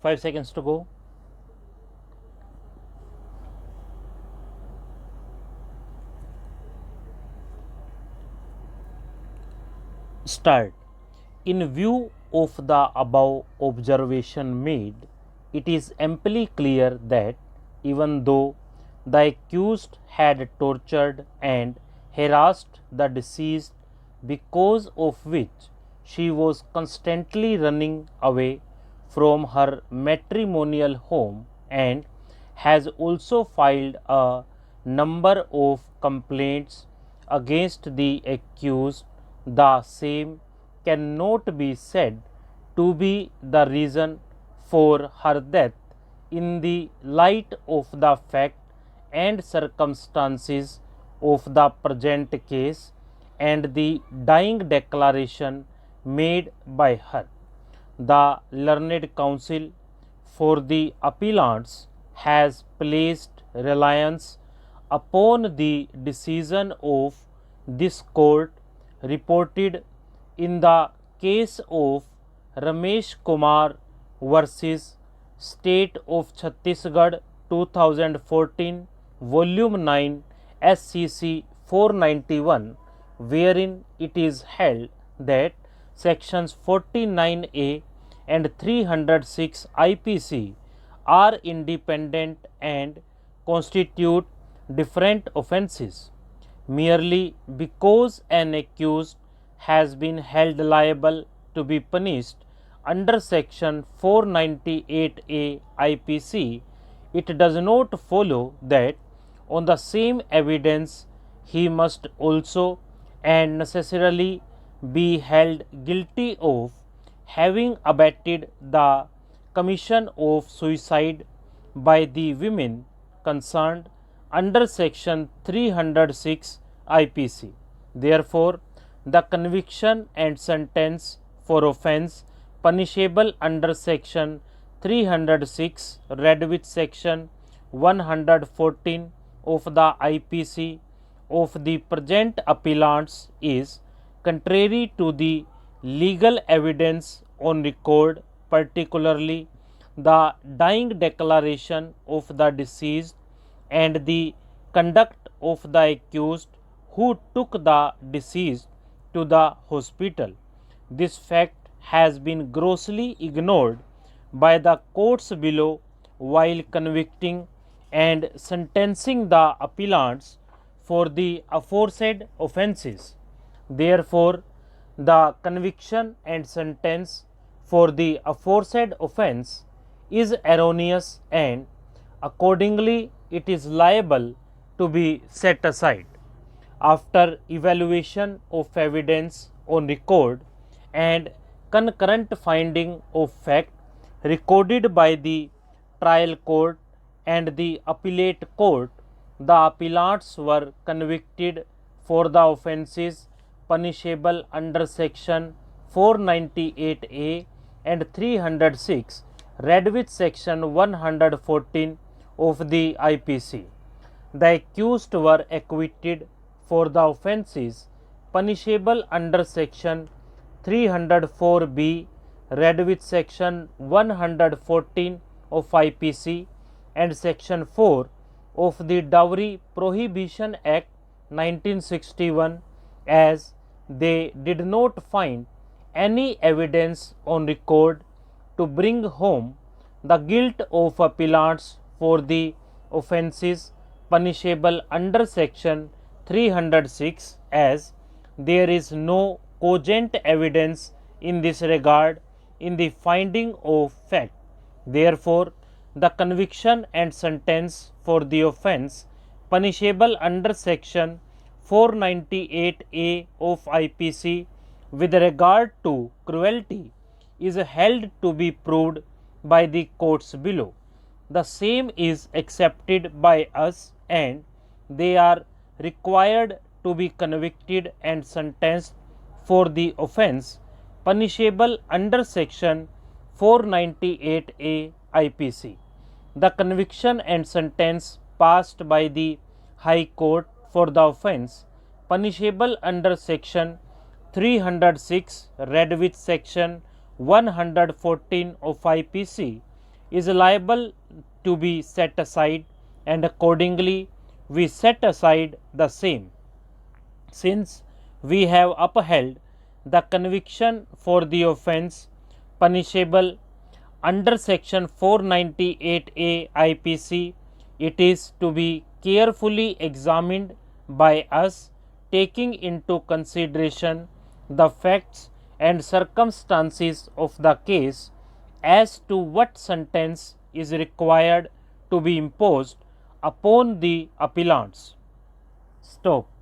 5 seconds to go. Start. In view of the above observation made, it is amply clear that even though the accused had tortured and harassed the deceased, because of which she was constantly running away from her matrimonial home and has also filed a number of complaints against the accused, the same cannot be said to be the reason for her death in the light of the fact and circumstances of the present case and the dying declaration made by her. The learned counsel for the appellants has placed reliance upon the decision of this court reported in the case of Ramesh Kumar versus State of Chhattisgarh 2014 Volume 9 SCC 491, wherein it is held that sections 49A and 306 IPC are independent and constitute different offences. Merely because an accused has been held liable to be punished under section 498A IPC, it does not follow that on the same evidence he must also and necessarily be held guilty of having abetted the commission of suicide by the women concerned under section 306 IPC. Therefore, the conviction and sentence for offence punishable under section 306 read with section 114 of the IPC of the present appellants is contrary to the legal evidence on record, particularly the dying declaration of the deceased and the conduct of the accused who took the deceased to the hospital. This fact has been grossly ignored by the courts below while convicting and sentencing the appellants for the aforesaid offences. Therefore, the conviction and sentence for the aforesaid offence is erroneous and accordingly it is liable to be set aside. After evaluation of evidence on record and concurrent finding of fact recorded by the trial court and the appellate court, the appellants were convicted for the offences punishable under section 498A and 306 read with section 114 of the IPC. The accused were acquitted for the offences punishable under section 304B read with section 114 of IPC and section 4 of the Dowry Prohibition Act 1961, as they did not find any evidence on record to bring home the guilt of appellants for the offences punishable under section 306, as there is no cogent evidence in this regard in the finding of fact. Therefore, the conviction and sentence for the offence punishable under section 498A of IPC with regard to cruelty is held to be proved by the courts below. The same is accepted by us and they are required to be convicted and sentenced for the offence punishable under section 498A IPC. The conviction and sentence passed by the High Court for the offence punishable under section 306 read with section 114 of IPC is liable to be set aside, and accordingly we set aside the same. Since we have upheld the conviction for the offence punishable under section 498A IPC, it is to be carefully examined by us, taking into consideration the facts and circumstances of the case as to what sentence is required to be imposed upon the appellants. Stop.